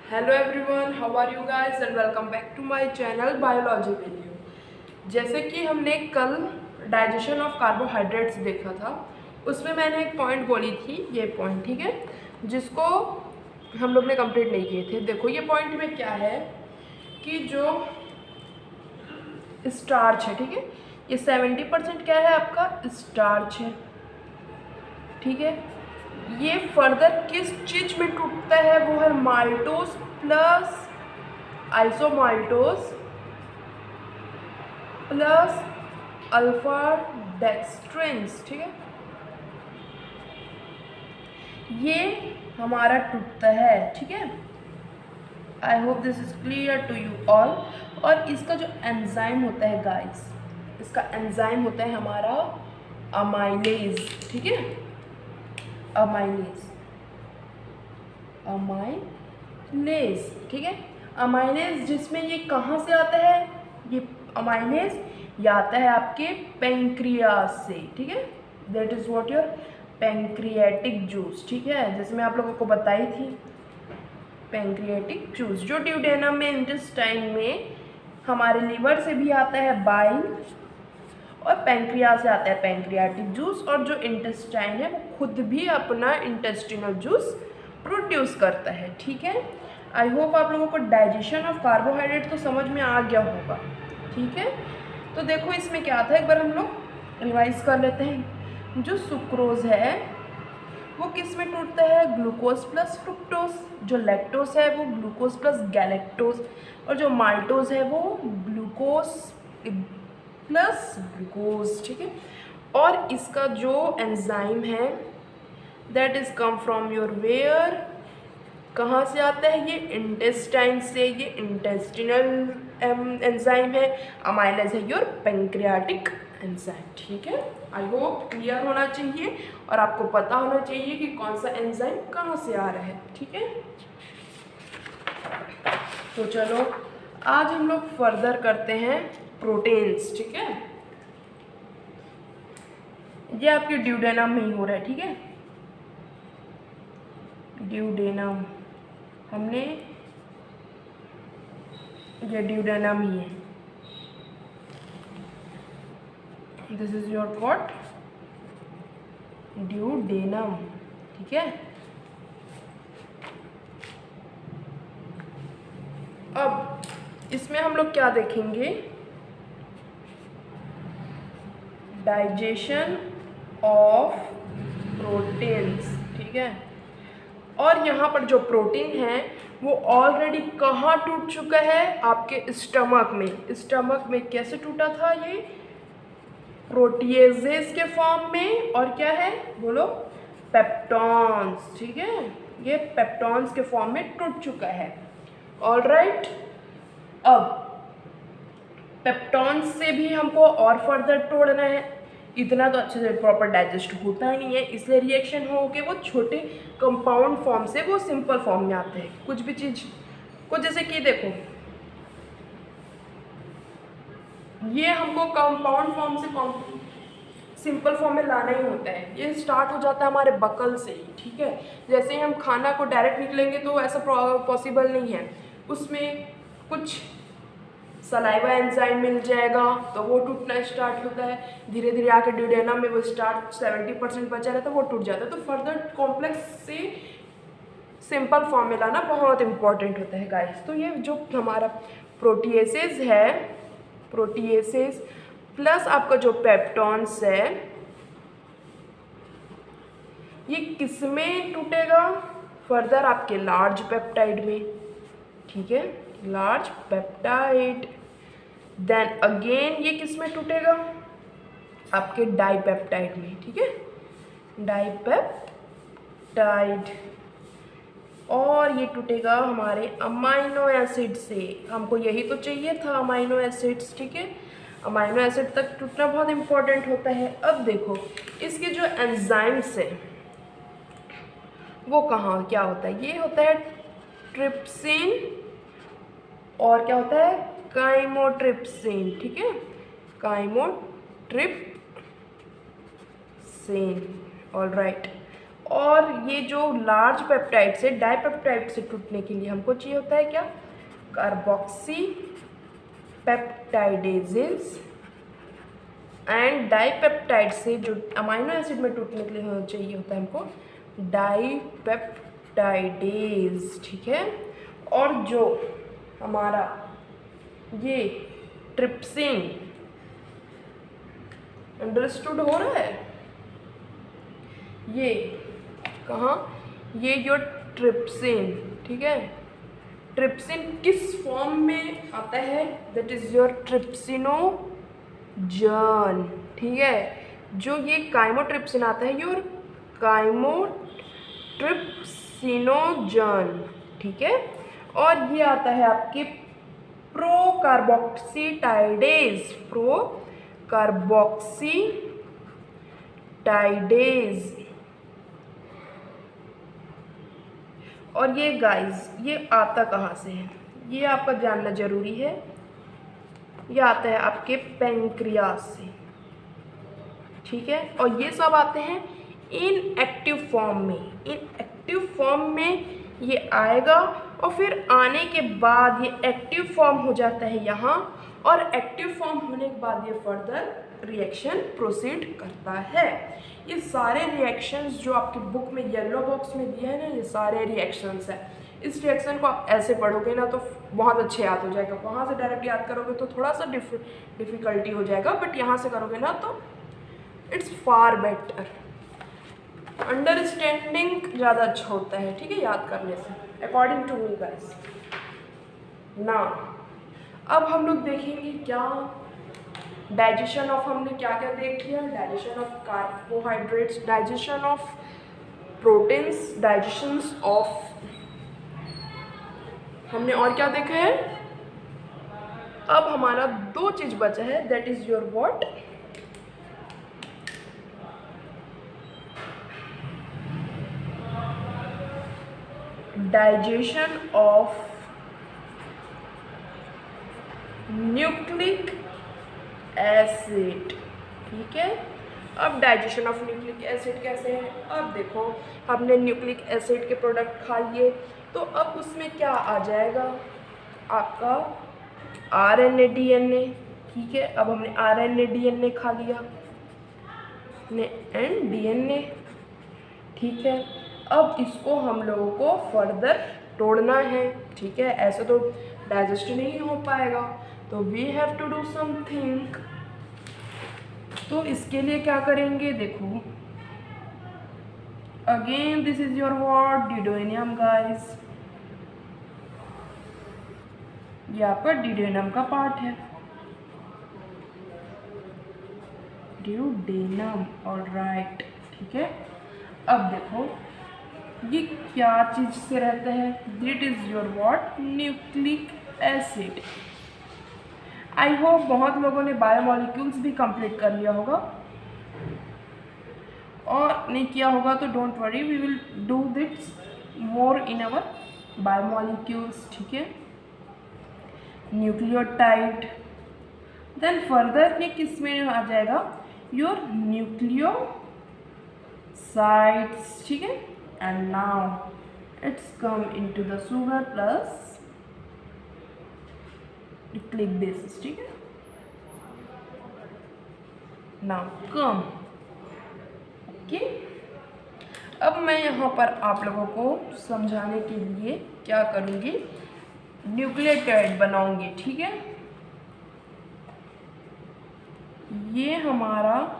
Hello everyone, how are you guys and welcome back to my channel biology video. जैसे कि हमने कल digestion of carbohydrates देखा था, उसमें मैंने एक पॉइंट बोली थी, ये पॉइंट ठीक है, जिसको हम लोग ने कंप्लीट नहीं किए थे। देखो ये पॉइंट में क्या है कि जो स्टार्च है, ठीक है, ये 70% क्या है आपका स्टार्च है, ठीक है। ये फर्दर किस चीज में टूटता है, वो है maltose plus isomaltose plus alpha dextrins, ठीक है। ये हमारा टूटता है, ठीक है। I hope this is clear to you all. और इसका जो एंजाइम होता है गाइस, इसका एंजाइम होता है हमारा अमाइलेज, ठीक है। अमाइलेज, अमाइलेज, ठीक है। अमाइलेज जिसमें ये कहाँ से आता है, ये अमाइलेज ये आता है आपके पेंक्रियास से, ठीक है। That is what your pancreatic juice, ठीक है, जैसे मैं आप लोगों को बताई थी। पेंक्रियाटिक जूस जो ड्यूडेनम में, इंटेस्टाइन में, हमारे लिवर से भी आता है बाइल, और पेंक्रियास से आता है पेंक्रियाटिक जूस, और जो इंटेस्टाइन है वो खुद भी अपना इंटेस्टिनल जूस प्रोड्यूस करता है, ठीक है। आई होप आप लोगों को डाइजेशन ऑफ कार्बोहाइड्रेट तो समझ में आ गया होगा, ठीक है। तो देखो इसमें क्या था, एक बार हम लोग रिवाइज कर लेते हैं। जो सुक्रोज है वो किस में टूटता है, ग्लूकोज प्लस फ्रुक्टोज। जो लैक्टोज है वो ग्लूकोज प्लस गैलेक्टोज, और जो माल्टोज है वो ग्लूकोज प्लस ग्लूकोज, ठीक है। और इसका जो एंजाइम है that is come from your where, कहाँ से आता है, ये इंटेस्टाइन से, ये इंटेस्टिनल एंजाइम है। अमाइलेज है योर पेंक्रियाटिक एंजाइम, ठीक है। आई होप क्लियर होना चाहिए और आपको पता होना चाहिए कि कौन सा एंजाइम कहाँ से आ रहा है, ठीक है। तो चलो आज हम लोग फर्दर करते हैं प्रोटीन्स, ठीक है। ये आपके ड्यूडेनम में ही हो रहा है, ठीक है। ड्यूडेनम, हमने ये ड्यूडेनम ही है, this is your what, duodenum, ठीक है। अब इसमें हम लोग क्या देखेंगे, डाइजेशन ऑफ प्रोटीन्स, ठीक है। और यहाँ पर जो प्रोटीन है वो ऑलरेडी कहाँ टूट चुका है, आपके स्टमक में। स्टमक में कैसे टूटा था, ये प्रोटीएजेस के फॉर्म में, और क्या है बोलो, पेप्टॉन्स, ठीक है। ये पेप्टॉन्स के फॉर्म में टूट चुका है, ऑलराइट। अब पेप्टॉन्स से भी हमको और फर्दर तोड़ना है, इतना तो अच्छे से प्रॉपर डाइजेस्ट होता ही नहीं है, इसलिए रिएक्शन हो के वो छोटे कंपाउंड फॉर्म से वो सिंपल फॉर्म में आते हैं। कुछ भी चीज़ को, जैसे कि देखो ये हमको कंपाउंड फॉर्म से सिंपल फॉर्म में लाना ही होता है। ये स्टार्ट हो जाता है हमारे बकल से ही, ठीक है। जैसे ही हम खाना को डायरेक्ट निकलेंगे तो ऐसा पॉसिबल नहीं है, उसमें कुछ सलाइवा एंजाइम मिल जाएगा तो वो टूटना स्टार्ट होता है। धीरे धीरे आके ड्यूडेनम में वो स्टार्ट 70% बचा रहता है, वो टूट जाता है। तो फर्दर कॉम्प्लेक्स से सिंपल फॉर्म में लाना बहुत इंपॉर्टेंट होता है गाइस। तो ये जो हमारा प्रोटीएसेस है, प्रोटीएसेस प्लस आपका जो पेप्टॉन्स है, ये किस में टूटेगा, फर्दर आपके लार्ज पेप्टाइड में, ठीक है, लार्ज पेप्टाइड। देन अगेन ये किस में टूटेगा, आपके डाइपेप्टाइड में, ठीक है, डाइपेप्टाइड। और ये टूटेगा हमारे अमाइनो एसिड से, हमको यही तो चाहिए था, अमाइनो एसिड्स, ठीक है। अमाइनो एसिड तक टूटना बहुत इंपॉर्टेंट होता है। अब देखो इसके जो एंजाइम्स है वो कहाँ क्या होता है, ये होता है ट्रिप्सिन, और क्या होता है काइमोट्रिप्सिन, ठीक है, काइमोट्रिप्सिन, ऑलराइट। और ये जो लार्ज पेप्टाइड से डाइपेप्टाइड से टूटने के लिए हमको चाहिए होता है क्या, कार्बोक्सी पेप्टाइडेजेस, एंड डाइपेप्टाइड से जो अमाइनो एसिड में टूटने के लिए चाहिए होता है हमको डाइपेप्टाइडेज, ठीक है। और जो हमारा ये ट्रिप्सिन, अंडरस्टूड हो रहा है, ये कहाँ, ये योर ट्रिप्सिन, ठीक है। ट्रिप्सिन किस फॉर्म में आता है, दैट इज योर ट्रिप्सिनोजन, ठीक है। जो ये काइमोट्रिप्सिन आता है, योर काइमोट्रिप्सिनोजन, ठीक है। और ये आता है आपके प्रोकार्बोक्सीटाइडेज, प्रोकार्बोक्सीटाइडेज। और ये गाइस, ये आता कहाँ से है, ये आपका जानना जरूरी है। ये आता है आपके पैंक्रियास से, ठीक है। और ये सब आते हैं इनएक्टिव फॉर्म में। इनएक्टिव फॉर्म में ये आएगा और फिर आने के बाद ये एक्टिव फॉर्म हो जाता है यहाँ, और एक्टिव फॉर्म होने के बाद ये फर्दर रिएक्शन प्रोसीड करता है। ये सारे रिएक्शंस जो आपकी बुक में येलो बॉक्स में दिया है ना, ये सारे रिएक्शंस हैं। इस रिएक्शन को आप ऐसे पढ़ोगे ना तो बहुत अच्छे याद हो जाएगा। वहाँ से डायरेक्ट याद करोगे तो थोड़ा सा डिफ़िकल्टी हो जाएगा, बट यहाँ से करोगे ना तो इट्स फार बेटर। अंडरस्टैंडिंग ज़्यादा अच्छा होता है, ठीक है, याद करने से, अकॉर्डिंग टू मी गाइस। ना अब हम लोग देखेंगे क्या डाइजेशन ऑफ, हमने क्या क्या देख लिया, digestion of carbohydrates, digestion of proteins, digestions of, हमने और क्या देखा है। अब हमारा दो चीज बचा है, that is your what, digestion of nucleic acid, ठीक है। अब डाइजेशन ऑफ न्यूक्लिक एसिड कैसे है, अब देखो हमने न्यूक्लिक एसिड के प्रोडक्ट खा लिए, तो अब उसमें क्या आ जाएगा आपका आरएनए डीएनए, ठीक है। अब हमने आरएनए डीएनए खा लिया एंड डीएनए, ठीक है। अब इसको हम लोगों को फर्दर तोड़ना है, ठीक है, ऐसे तो डाइजेस्ट नहीं हो पाएगा, तो we have to do something. तो इसके लिए क्या करेंगे, देखो again this is your what, डिडोनियम गाइस, ये आपका डिडोनियम का पार्ट है, डिडोनियम, ऑलराइट, ठीक है। अब देखो ये क्या चीज से रहता है, that is your what, nucleic acid. I hope बहुत लोगों ने बायोमॉलिक्यूल्स भी कंप्लीट कर लिया होगा, और नहीं किया होगा तो don't worry, we will do this more in our biomolecules, ठीक है। न्यूक्लियोटाइड, देन फर्दर ये किस में आ जाएगा, योर न्यूक्लियोसाइड्स, ठीक है। And now it's come into the sugar plus nucleic basis, ठीक है। Now come, okay. अब मैं यहाँ पर आप लोगों को समझाने के लिए क्या करूँगी, न्यूक्लियोटाइड बनाऊंगी, ठीक है। ये हमारा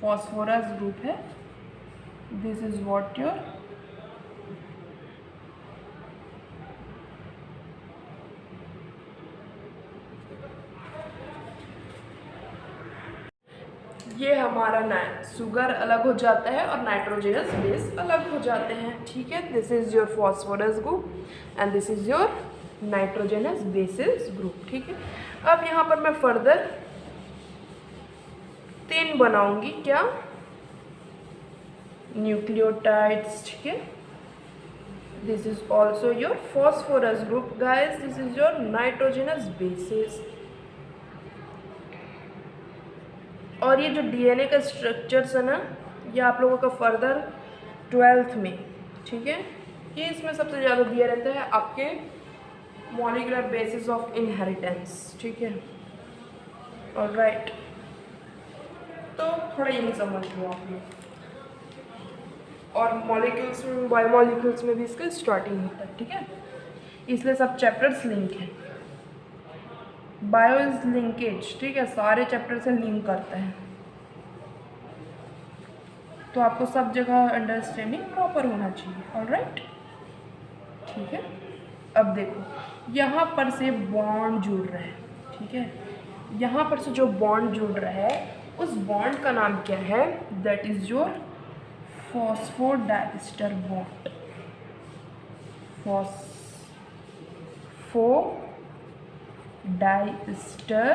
फॉस्फोरस ग्रुप है, दिस इज व्हाट योर ये हमारा शुगर अलग हो जाता है और नाइट्रोजनस बेस अलग हो जाते हैं, ठीक है। This is your phosphorus group and this is your nitrogenous bases group, ठीक है। अब यहाँ पर मैं फर्दर 3 बनाऊंगी, क्या, न्यूक्लियोटाइड्स, ठीक है, This is also your phosphorus group, guys. This is your nitrogenous bases. और ये जो डीएनए का स्ट्रक्चर्स है ना, ये आप लोगों का फर्दर 12th में, ठीक है, ये इसमें सबसे ज़्यादा दिया रहता है आपके मॉलिक्यूलर बेसिस ऑफ इनहेरिटेंस, ठीक है। ऑलराइट, तो थोड़ा यही समझ लो आप लोग। और मॉलिक्यूल्स में, बायोमॉलिक्यूल्स में भी इसका स्टार्टिंग होता है, ठीक है, इसलिए सब चैप्टर्स लिंक हैं। बायो इज लिंकेज, ठीक है, सारे चैप्टर से लिंक करता है, तो आपको सब जगह अंडरस्टैंडिंग प्रॉपर होना चाहिए। ऑलराइट, ठीक है। अब देखो यहाँ पर से बॉन्ड जुड़ रहा है, ठीक है, यहाँ पर से जो बॉन्ड जुड़ रहा है उस बॉन्ड का नाम क्या है? That is your phosphodiester bond, phosphodiester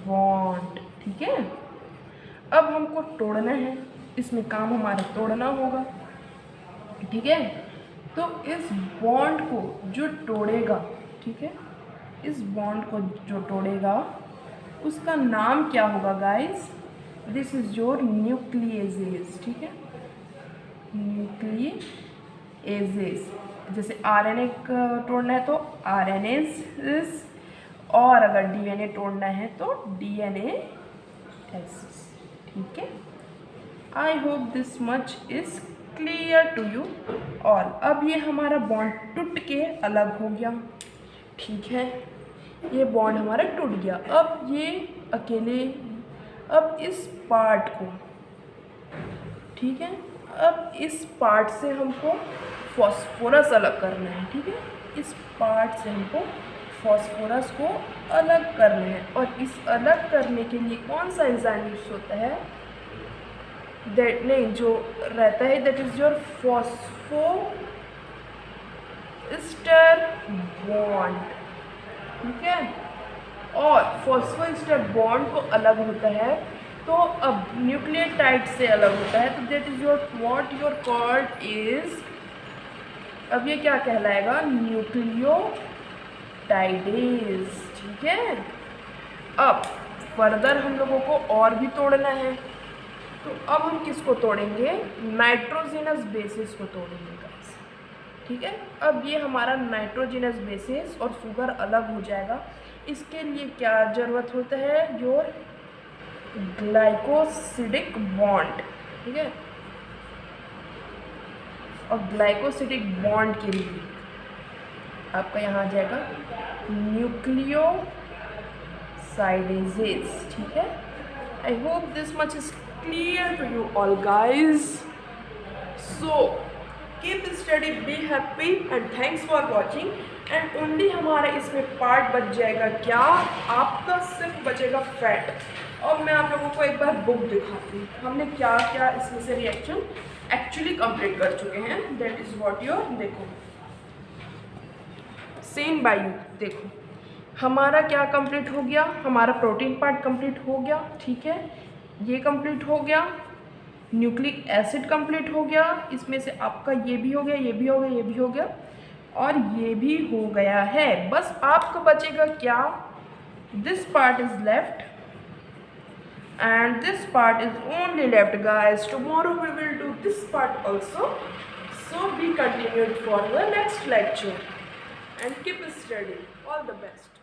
bond, ठीक है। अब हमको तोड़ना है, इसमें काम हमारा तोड़ना होगा, ठीक है। तो इस बॉन्ड को जो तोड़ेगा, ठीक है, इस बॉन्ड को जो तोड़ेगा उसका नाम क्या होगा गाइस? दिस इज योर न्यूक्लियेजेस, ठीक है, न्यूक्लियेजेस। जैसे आरएनए तोड़ना है तो आरएनएज, और अगर डीएनए तोड़ना है तो डीएनए एस, ठीक है। I hope this much is clear to you all. अब ये हमारा बॉन्ड टूट के अलग हो गया, ठीक है, ये बॉन्ड हमारा टूट गया। अब ये अकेले, अब इस पार्ट को, ठीक है, अब इस पार्ट से हमको फॉस्फोरस अलग करना है, ठीक है, इस पार्ट से हमको फॉस्फोरस को अलग करना है। और इस अलग करने के लिए कौन सा एंजाइम यूज होता है? दैट नहीं, जो रहता है that is your phosphoester bond, ठीक है। और फॉस्फोएस्टर बॉन्ड को अलग होता है तो अब न्यूक्लियोटाइड से अलग होता है, तो that is your what your called is, अब ये क्या कहलाएगा? न्यूक्लियोटाइडेज, ठीक है। अब फर्दर हम लोगों को और भी तोड़ना है, तो अब हम किसको तोड़ेंगे? नाइट्रोजिनस बेसिस को तोड़ेंगे गाइस, ठीक है। अब ये हमारा नाइट्रोजिनस बेसिस और शुगर अलग हो जाएगा। इसके लिए क्या ज़रूरत होता है? योर ग्लाइकोसिडिक बॉन्ड, ठीक है। और ग्लाइकोसिडिक बॉन्ड के लिए आपका यहाँ आ जाएगा न्यूक्लियोसाइडेजेस, ठीक है। I hope this much is clear to you all guys. So keep study, be happy and thanks for watching. And only हमारा इसमें पार्ट बच जाएगा क्या? आपका सिर्फ बचेगा फैट। और मैं आप लोगों को एक बार बुक दिखाती हूँ, हमने क्या क्या इसमें से रिएक्शन एक्चुअली कंप्लीट कर चुके हैं। दैट इज व्हाट योर, देखो सेम बाय यू, देखो हमारा क्या कंप्लीट हो गया? हमारा प्रोटीन पार्ट कंप्लीट हो गया, ठीक है, ये कंप्लीट हो गया, न्यूक्लिक एसिड कंप्लीट हो गया, इसमें से आपका ये भी हो गया, ये भी हो गया, ये भी हो गया, और ये भी हो गया है। बस आपको बचेगा क्या? This part is left and this part is only left guys. Tomorrow we will do this part also, so be continued for the next lecture and keep study. All the best.